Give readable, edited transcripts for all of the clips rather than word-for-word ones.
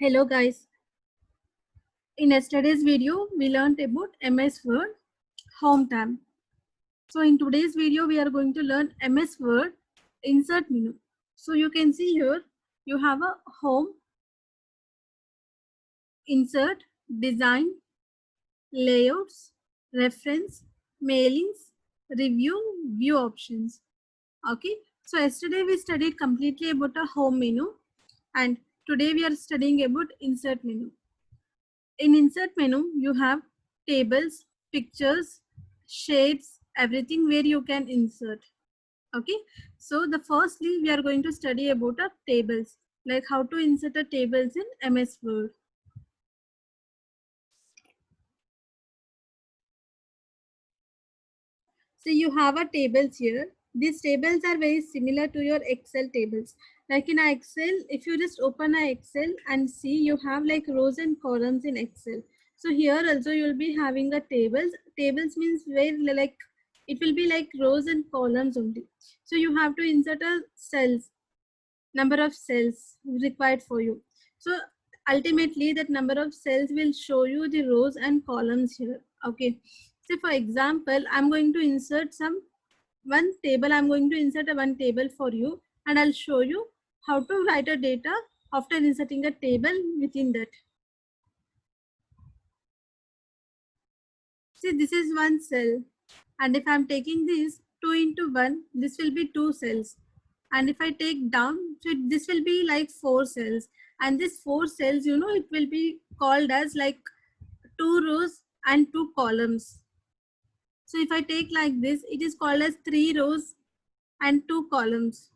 Hello guys, in yesterday's video we learned about MS Word Home tab. So in today's video we are going to learn MS Word Insert menu. So you can see here you have a Home, Insert, Design, Layouts, Reference, Mailings, Review, View options. Okay, so yesterday we studied completely about a Home menu and today we are studying about Insert menu. In insert menu, you have tables, pictures, shapes, everything where you can insert. Okay, so the firstly we are going to study about our tables, like how to insert a tables in MS Word. So you have a tables here. These tables are very similar to your Excel tables. Like in Excel, if you just open a Excel and see, you have like rows and columns in Excel. So here also you will be having a tables. Tables means where like it will be like rows and columns only. So you have to insert a cells, number of cells required for you. So ultimately that number of cells will show you the rows and columns here. Okay. So for example, I'm going to insert one table. I'm going to insert a one table for you and I'll show you how to write a data after inserting a table within that. See, this is one cell. And if I'm taking this 2 into 1, this will be 2 cells. And if I take down, so this will be like 4 cells. And this 4 cells, you know, it will be called as like 2 rows and 2 columns. So if I take like this, it is called as 3 rows and 2 columns.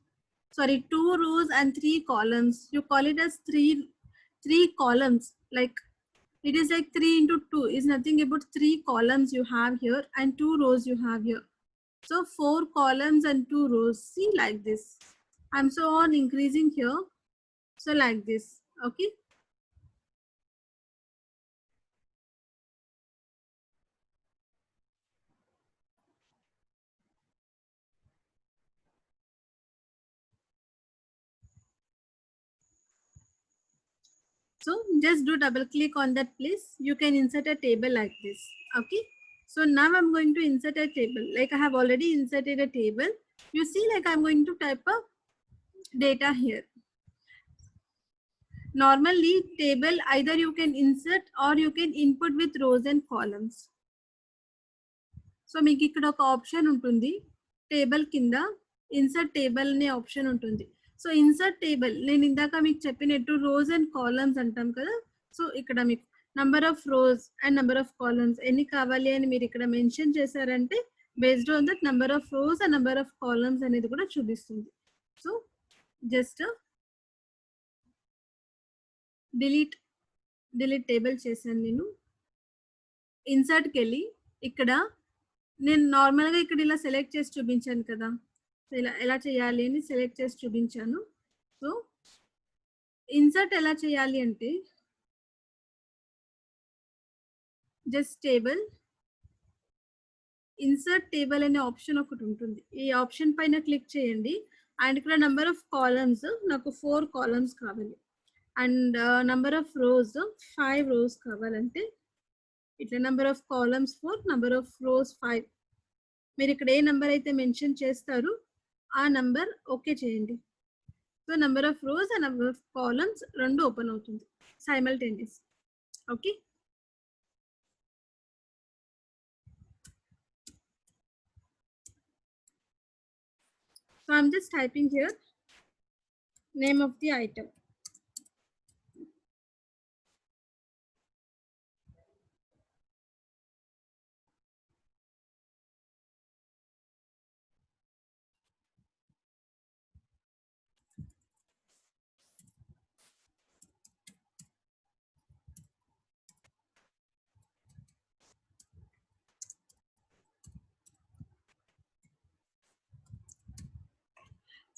Sorry, 2 rows and 3 columns. You call it as three columns. Like it is like 3 into 2 is nothing about 3 columns you have here and 2 rows you have here. So 4 columns and 2 rows. See like this. I'm so on increasing here. So like this. Okay. So just do double click on that place. You can insert a table like this. Okay. So now I'm going to insert a table. Like I have already inserted a table. You see like I'm going to type a data here. Normally table either you can insert or you can input with rows and columns. So మీకు ఇక్కడ ఒక option ఉంటుంది table కింద insert table అనే option ఉంటుంది so insert table నేను ఇందాక మీకు చెప్పినట్టు రోస్ అండ్ కాలమ్స్ అంటాం కదా సో ఇక్కడ మీకు number of rows and number of columns ఎన్ని కావాలి అని మీరు ఇక్కడ మెన్షన్ చేశారంటే based on that number of rows and number of columns అనేది కూడా చూపిస్తుంది సో జస్ట్ డిలీట్ టేబుల్ చేశాను నేను ఇన్సర్ట్కి వెళ్ళి ఇక్కడ నేను నార్మల్గా ఇక్కడ ఇలా సెలెక్ట్ చేసి చూపించాను కదా ఇలా ఎలా చేయాలి అని సెలెక్ట్ చేసి చూపించాను సో ఇన్సర్ట్ ఎలా చేయాలి అంటే జస్ట్ టేబుల్ ఇన్సర్ట్ టేబుల్ అనే ఆప్షన్ ఒకటి ఉంటుంది ఈ ఆప్షన్ పైన క్లిక్ చేయండి అండ్ ఇక్కడ నెంబర్ ఆఫ్ కాలమ్స్ నాకు 4 కాలమ్స్ కావాలి and number of rows 5 rows కావాలంటే ఇట్లా number of columns 4 number of rows 5 మీరు ఇక్కడ ఏ నెంబర్ అయితే మెన్షన్ చేస్తారు ఆ నెంబర్ ఓకే చేయండి so number of rows and number of columns రెండు ఓపెన్ అవుతుంది simultaneous okay so I'm just typing here name of the item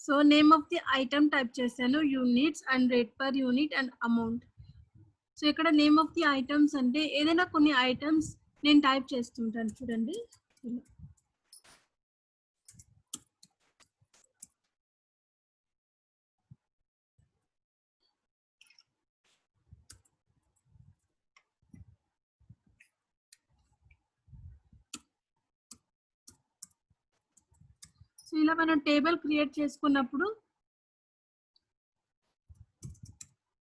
so name of the item type చేశాను units and rate per unit and amount so ఇక్కడ name of the items అంటే ఏదైనా కొన్ని items నేను type చేస్తుంటాను చూడండి ఇలా మనం టేబుల్ క్రియేట్ చేసుకున్నప్పుడు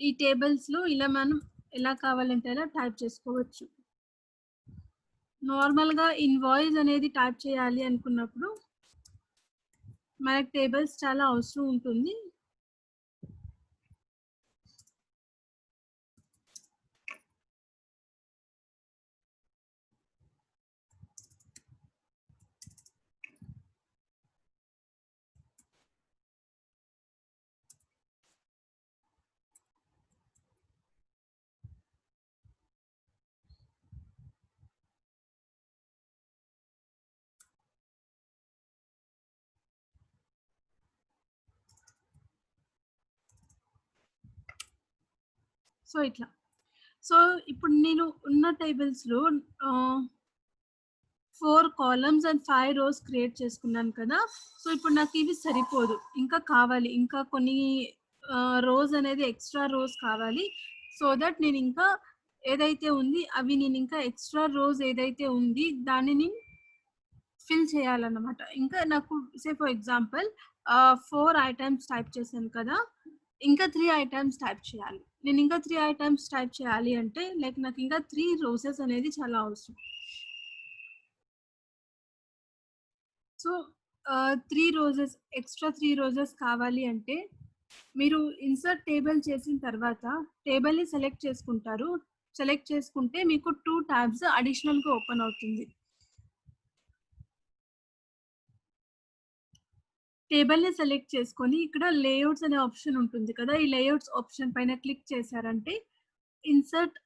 ఈ టేబుల్స్ లో ఇలా మనం ఎలా కావాలంటే అలా టైప్ చేసుకోవచ్చు. నార్మల్ గా ఇన్వాయిస్ అనేది టైప్ చేయాలి అనుకున్నప్పుడు మనకి టేబుల్స్ చాలా అవసరం ఉంటుంది. సో ఇట్లా. సో ఇప్పుడు నేను ఉన్న టేబుల్స్ లో 4 కాలమ్స్ అండ్ 5 రోస్ క్రియేట్ చేసుకున్నాను కదా. సో ఇప్పుడు నాకు ఇవి సరిపోదు, ఇంకా కావాలి, ఇంకా కొన్ని రోస్ అనేది ఎక్స్ట్రా రోస్ కావాలి. సో దట్ నేను ఇంకా ఏదైతే ఉంది అవి నేను ఇంకా ఎక్స్ట్రా రోస్ ఏదైతే ఉంది దానిని ఫిల్ చేయాలన్నమాట. ఇంకా నాకు say for example 4 items type చేశాను కదా, ఇంకా 3 ఐటమ్స్ టైప్ చేయాలి. నేను ఇంకా 3 ఐటమ్స్ టైప్ చేయాలి అంటే లైక్ నాకు ఇంకా 3 రోసెస్ అనేది చాలా అవసరం. సో 3 రోజెస్ ఎక్స్ట్రా 3 రోజెస్ కావాలి అంటే మీరు ఇన్సర్ట్ టేబుల్ చేసిన తర్వాత టేబుల్ని సెలెక్ట్ చేసుకుంటారు. సెలెక్ట్ చేసుకుంటే మీకు 2 ట్యాబ్స్ అడిషనల్గా ఓపెన్ అవుతుంది. టేబుల్ని సెలెక్ట్ చేసుకొని ఇక్కడ లేఅవుట్స్ అనే ఆప్షన్ ఉంటుంది కదా, ఈ లేఅవుట్స్ ఆప్షన్ పైన క్లిక్ చేశారంటే ఇన్సర్ట్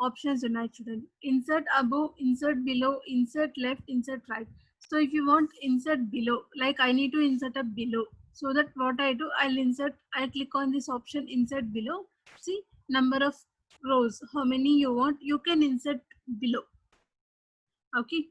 ఆప్షన్స్ ఉన్నాయి చూడండి. Insert above, insert below, insert left, insert right. So if you want insert below, like I need to insert a below, so that what I do, I'll click on this option insert below. See number of rows, how many you want, you can insert below. Okay.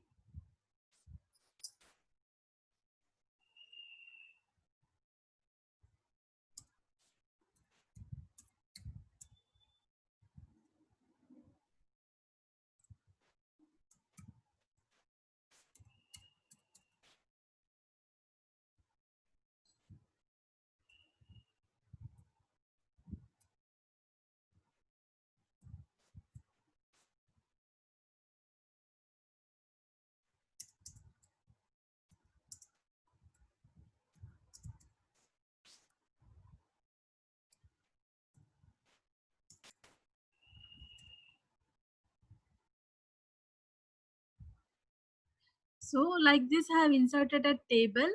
So like this I have inserted a table.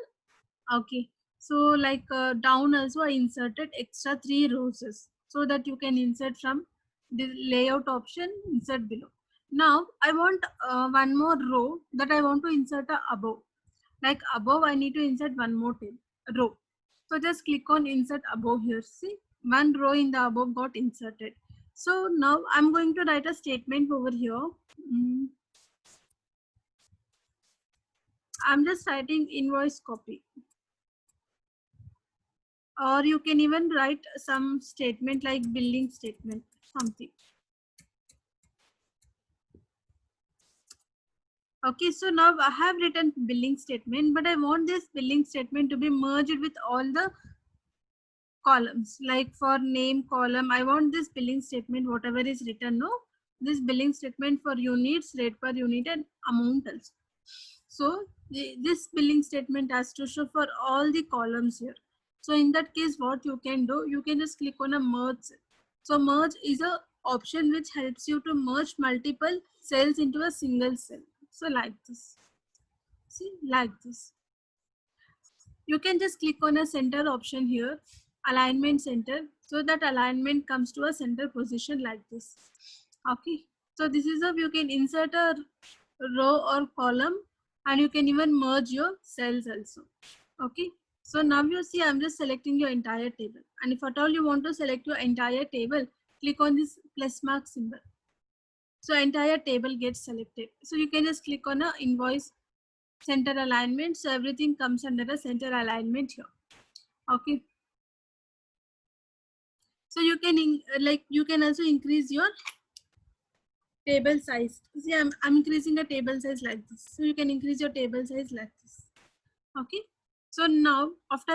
Okay. So like down also I inserted extra 3 rows so that you can insert from the layout option, insert below. Now I want one more row that I want to insert above. Like above I need to insert one more row. So just click on insert above here. See, one row in the above got inserted. So now I'm going to write a statement over here. I'm just writing invoice copy, or you can even write some statement like billing statement, something. Okay, so now I have written billing statement, but I want this billing statement to be merged with all the columns. Like for name column, I want this billing statement, whatever is written, no, this billing statement for units, rate per unit, and amount also. So this billing statement has to show for all the columns here. So in that case, what you can do, you can just click on a merge. So merge is a option which helps you to merge multiple cells into a single cell. So like this, see, like this. You can just click on a center option here, alignment center, so that alignment comes to a center position like this. Okay, so this is how you can insert a row or column, and you can even merge your cells also. Okay, so now you see I'm just selecting your entire table, and if at all you want to select your entire table, click on this plus mark symbol. So entire table gets selected. So you can just click on a invoice center alignment, so everything comes under the center alignment here. Okay, so you can you can also increase your table size. See, I'm increasing the table size like this, so you can increase your table size like this. Okay, So now after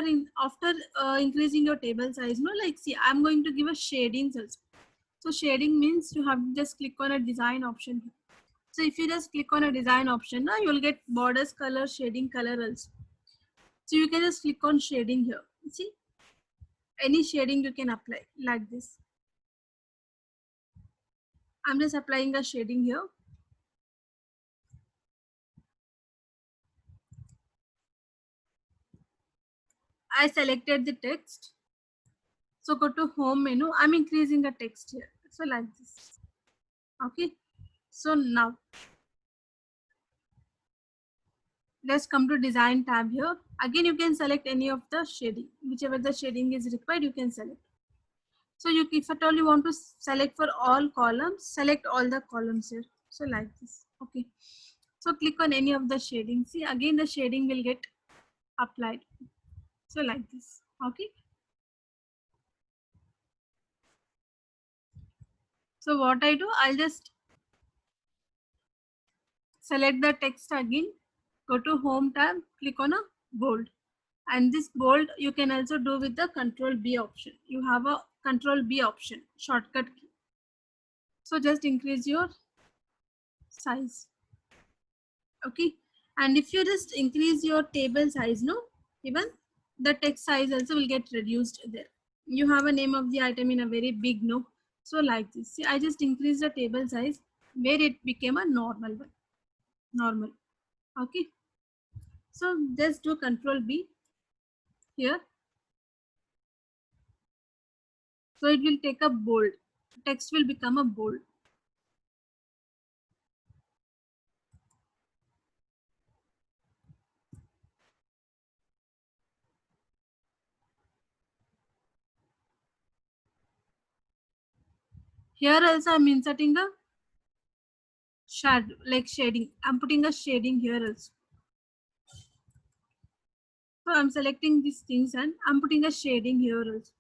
increasing your table size, no, like see, I'm going to give a shading also. So shading means you have to just click on a design option. So if you just click on a design option, now you'll get borders color, shading color also. So you can just click on shading here. See, any shading you can apply like this. I'm just applying a shading here. I selected the text. So go to home menu. I'm increasing the text here. So like this. Okay. So now let's come to design tab here. Again, you can select any of the shading. Whichever the shading is required, you can select. So you, if at all you want to select for all columns, select all the columns here. So like this. Okay. So click on any of the shading. See, again the shading will get applied. So like this. Okay. So what I do, I'll just select the text again, go to home tab, click on a bold. And this bold you can also do with the control B option. You have a control B option, shortcut key. So just increase your size. Okay. And if you just increase your table size, no, even the text size also will get reduced there. You have a name of the item in a very big, no. So like this. See, I just increased the table size where it became a normal one. Normal. Okay. So just do control B here. So it will take a bold. Text will become a bold. Here also I'm inserting a shadow, like shading. I'm putting a shading here also. So I'm selecting these things and I'm putting a shading here also.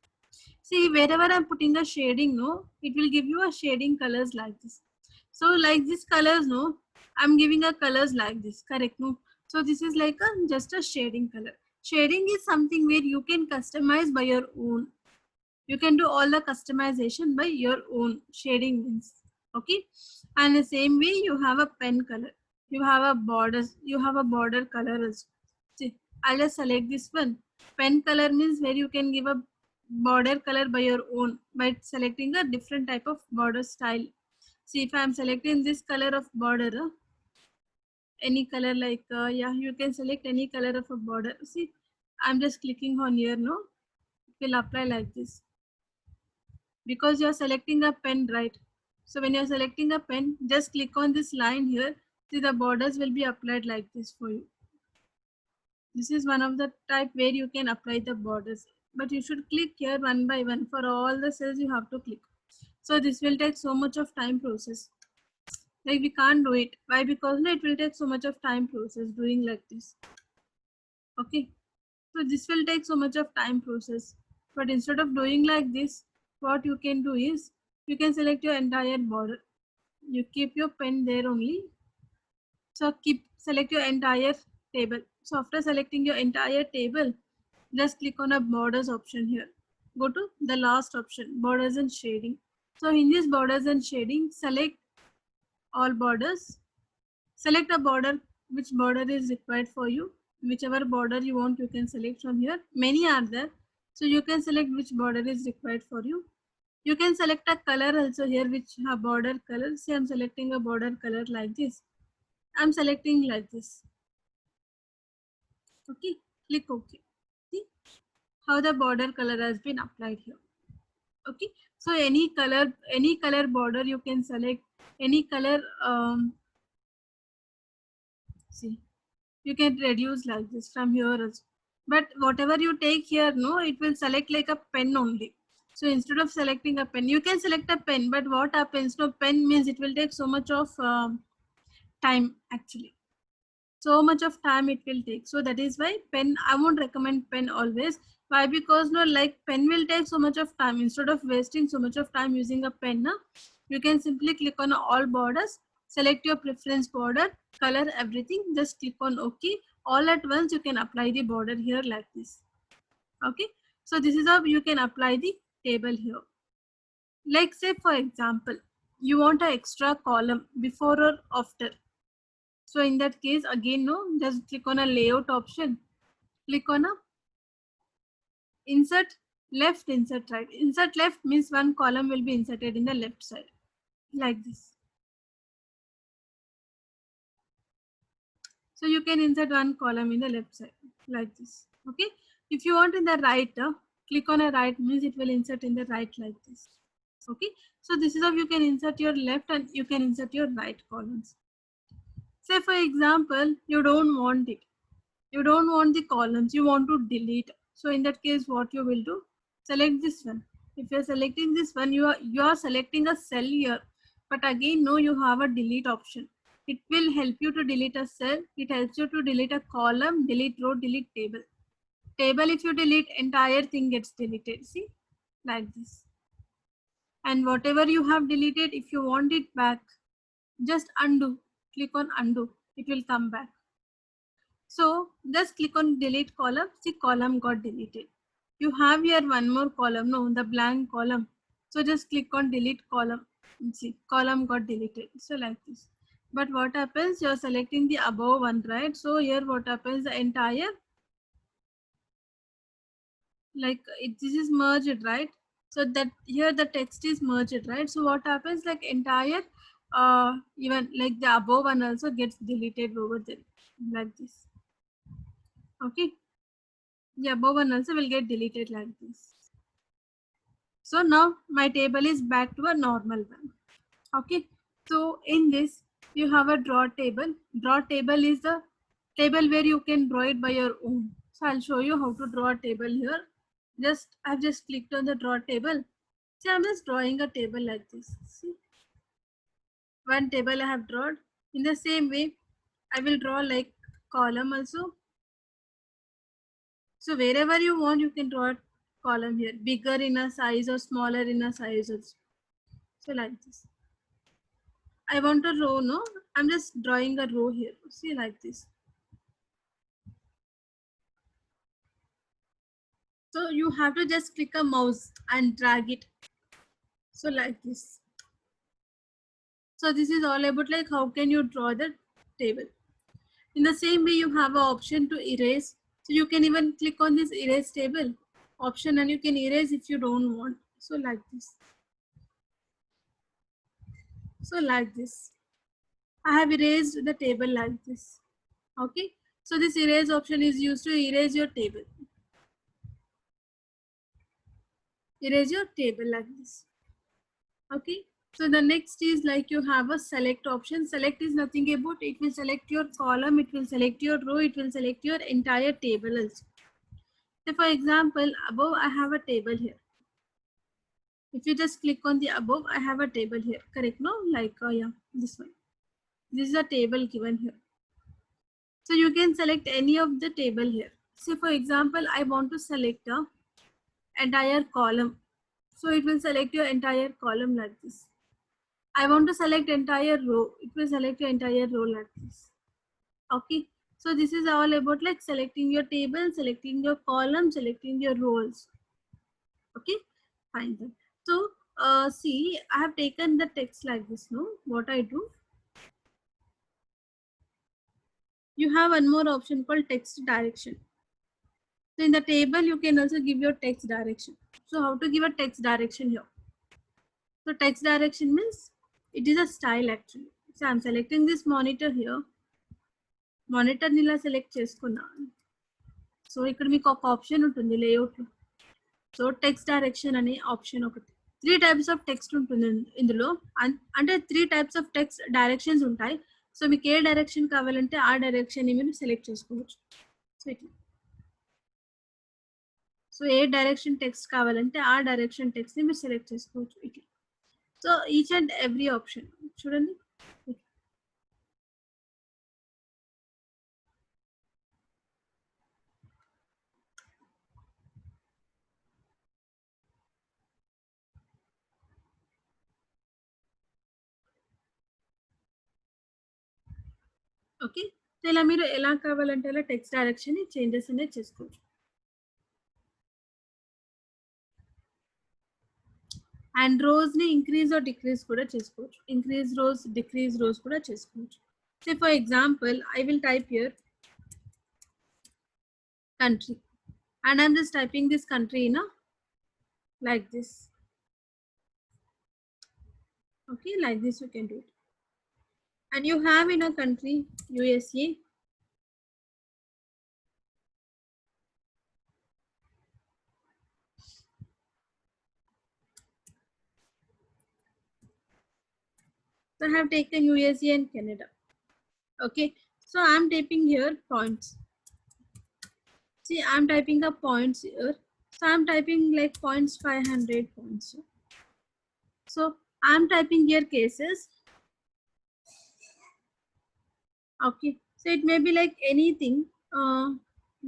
See, wherever I'm putting a shading, no, it will give you a shading colors like this. So like these colors, no, I'm giving a colors like this, correct? No. So this is like a just a shading color. Shading is something where you can customize by your own. You can do all the customization by your own. Shading means, okay. And the same way you have a pen color, you have a borders, you have a border color also. See, I'll just select this one. Pen color means where you can give a border color by your own by selecting a different type of border style. See, if I'm selecting this color of border, any color like yeah, you can select any color of a border. See, I'm just clicking on here, no, it will apply like this because you're selecting a pen, right? So when you're selecting a pen, just click on this line here. See, the borders will be applied like this for you. This is one of the type where you can apply the borders, but you should click here one by one. For all the cells you have to click. So this will take so much of time process. Like we can't do it. Why? Because no, it will take so much of time process doing like this. Okay. So this will take so much of time process. But instead of doing like this, what you can do is you can select your entire border. You keep your pen there only. So select your entire table. So after selecting your entire table, just click on a borders option here. Go to the last option, borders and shading. So in this borders and shading, select all borders. Select a border, which border is required for you. Whichever border you want, you can select from here. Many are there. So you can select which border is required for you. You can select a color also here, which have border color. Say I'm selecting a border color like this. I'm selecting like this. Okay, click OK. See how the border color has been applied here. Okay, so any color border you can select, any color. See, you can reduce like this from here also. But whatever you take here, no, it will select like a pen only. So instead of selecting a pen, you can select a pen. But what happens? No, pen means it will take so much of time actually. So much of time it will take. So that is why pen, I won't recommend pen always. Why? Because no, like pen will take so much of time. Instead of wasting so much of time using a pen, no, you can simply click on all borders, select your preference border, color, everything, just click on OK. all at once you can apply the border here like this. Okay, so this is how you can apply the table here. Like say for example, you want an extra column before or after. So in that case, again, no, just click on a layout option. Click on a insert left, insert right. Insert left means one column will be inserted in the left side like this. So you can insert one column in the left side like this. Okay. If you want in the right, click on a right means it will insert in the right like this. Okay. So this is how you can insert your left and you can insert your right columns. Say for example, you don't want it. You don't want the columns. You want to delete. So in that case, what you will do? Select this one. If you're selecting this one, you are selecting a cell here. But again, no, you have a delete option. It will help you to delete a cell. It helps you to delete a column, delete row, delete table. Table, if you delete, entire thing gets deleted. See, like this. And whatever you have deleted, if you want it back, just undo. Click on undo. It will come back. So just click on delete column. See, column got deleted. You have here one more column, no, the blank column. So just click on delete column. See, column got deleted. So like this. But what happens? You're selecting the above one, right? So here what happens? The entire, like this is merged, right? So that here the text is merged, right? So what happens? Like entire, even like the above one also gets deleted over there, like this. Okay. The above one also will get deleted like this. So now my table is back to a normal one. Okay. So in this, you have a draw table. Draw table is the table where you can draw it by your own. So I'll show you how to draw a table here. I've just clicked on the draw table. See, I'm just drawing a table like this. See, one table I have drawn. In the same way, I will draw like column also. So wherever you want, you can draw a column here, bigger in a size or smaller in a size also. So like this. I want a row, no? I'm just drawing a row here. See, like this. So you have to just click a mouse and drag it. So like this. So this is all about like how can you draw the table. In the same way, you have an option to erase. So you can even click on this erase table option and you can erase if you don't want. So like this. So like this. I have erased the table like this. Okay. So this erase option is used to erase your table. Erase your table like this. Okay. So the next is like you have a select option. Select is nothing about, it will select your column, it will select your row, it will select your entire table also. So for example, above I have a table here. If you just click on the above, I have a table here. Correct? No? Like, yeah, this one. This is a table given here. So you can select any of the table here. So for example, I want to select a entire column. So it will select your entire column like this. I want to select entire row. It will select your entire row like this. Okay. So this is all about like selecting your table, selecting your column, selecting your rows. Okay. Fine then. So see, I have taken the text like this. No, what I do, you have one more option called text direction. So in the table, you can also give your text direction. So how to give a text direction here? So text direction means it is a style actually. So I'm selecting this monitor here. Monitor nila select చేసుకున్నా. So ఇక్కడ మీకు ఒక option ఉంటుంది layout లో. So text direction అనే option ఒకటి. 3 types of text ఉంటుంది ఇందులో. అంటే 3 టైప్స్ ఆఫ్ టెక్స్ట్ డైరెక్షన్స్ ఉంటాయి. సో మీకు ఏ డైరెక్షన్ కావాలంటే ఆ డైరెక్షన్ ని మీరు సెలెక్ట్ చేసుకోవచ్చు. సో ఇట్లా. సో ఏ డైరెక్షన్ టెక్స్ట్ కావాలంటే ఆ డైరెక్షన్ టెక్స్ట్ ని మీరు సెలెక్ట్ చేసుకోవచ్చు ఇట్లా. So each and every option చూడండి. Okay. సో ఇలా మీరు ఎలా కావాలంటే అలా టెక్స్ట్ డైరెక్షన్ చేంజెస్ అనేది చేసుకోవచ్చు. అండ్ రోస్ ని ఇంక్రీజ్ ఆర్ డిక్రీజ్ కూడా చేసుకోవచ్చు. ఇంక్రీజ్ రోస్, డిక్రీజ్ రోస్ కూడా చేసుకోవచ్చు. So for example I will type here country, and I'm just typing this country in a like this. Okay, like this you can do it. And you have in a country USA. So I have taken USA and Canada. Okay, so I'm typing here points. See, I'm typing the points here. So I'm typing like points 500 points. So I'm typing here cases. Okay, so it may be like anything,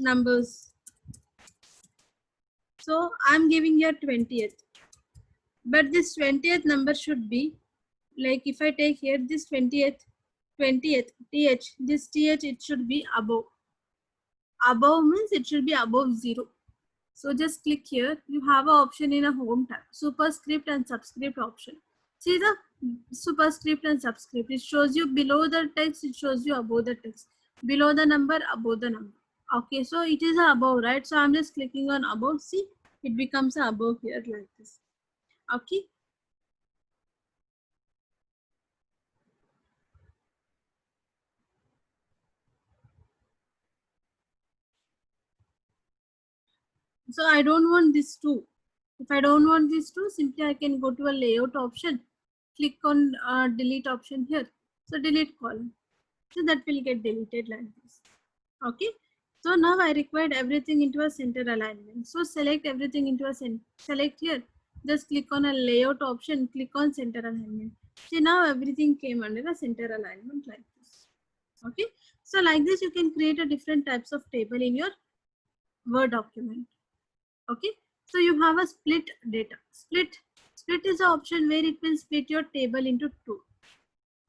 numbers. So I'm giving here 20th, but this 20th number should be like, if I take here this 20th th, this th, it should be above. Above means it should be above 0. So just click here. You have an option in a home tab, superscript and subscript option. See the superscript and subscript. It shows you below the text, it shows you above the text. Below the number, above the number. Okay, so it is above, right? So I'm just clicking on above. See, it becomes above here like this. Okay. So I don't want this two. If I don't want this two, simply I can go to a layout option, click on delete option here. So delete column. So that will get deleted like this. Okay. So now I required everything into a center alignment. So select everything into a select here. Just click on a layout option, click on center alignment. See, now everything came under a center alignment like this. Okay. So like this, you can create a different types of table in your Word document. Okay. So you have a split data. Split is an option where it will split your table into two.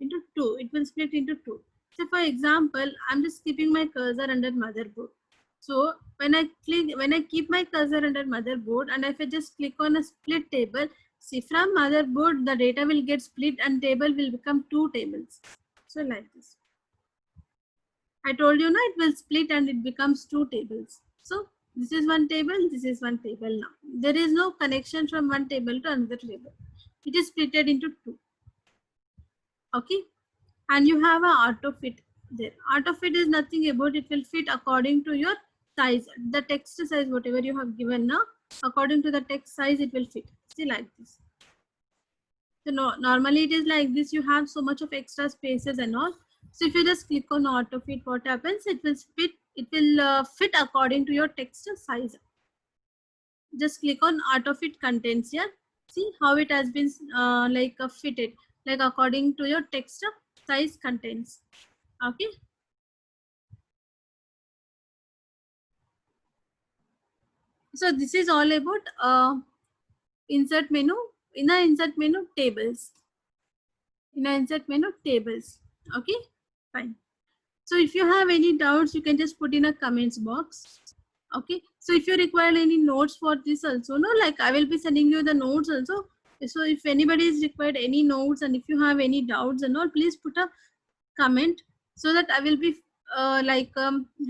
It will split into two. So for example, I'm just keeping my cursor under motherboard. So when I keep my cursor under motherboard, and if I just click on a split table, see, from motherboard the data will get split and table will become two tables. So like this. I told you now, it will split and it becomes two tables. So this is one table, this is one table now. There is no connection from one table to another table. It is splitted into two. Okay. And you have a auto fit there. Auto fit is nothing about, it will fit according to your size, the text size, whatever you have given now, according to the text size it will fit. See, like this. So normally it is like this, you have so much of extra spaces and all. So if you just click on auto fit, what happens, it will fit according to your text size. Just click on auto fit contents here. See how it has been fitted like according to your text size contents. Okay. So this is all about insert menu. In the insert menu, tables. Okay, fine. So if you have any doubts, you can just put in a comments box. Okay, so if you require any notes for this also, no, like I will be sending you the notes also. So if anybody is required any notes, and if you have any doubts and all, please put a comment so that I will be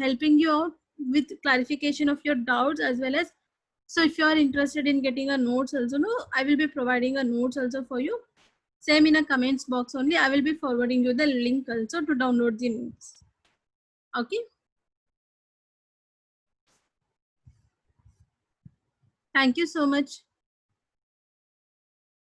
helping you out with clarification of your doubts as well as. So if you are interested in getting a notes also, no, I will be providing a notes also for you. Same in a comments box only. I will be forwarding you the link also to download the notes. Okay. Thank you so much.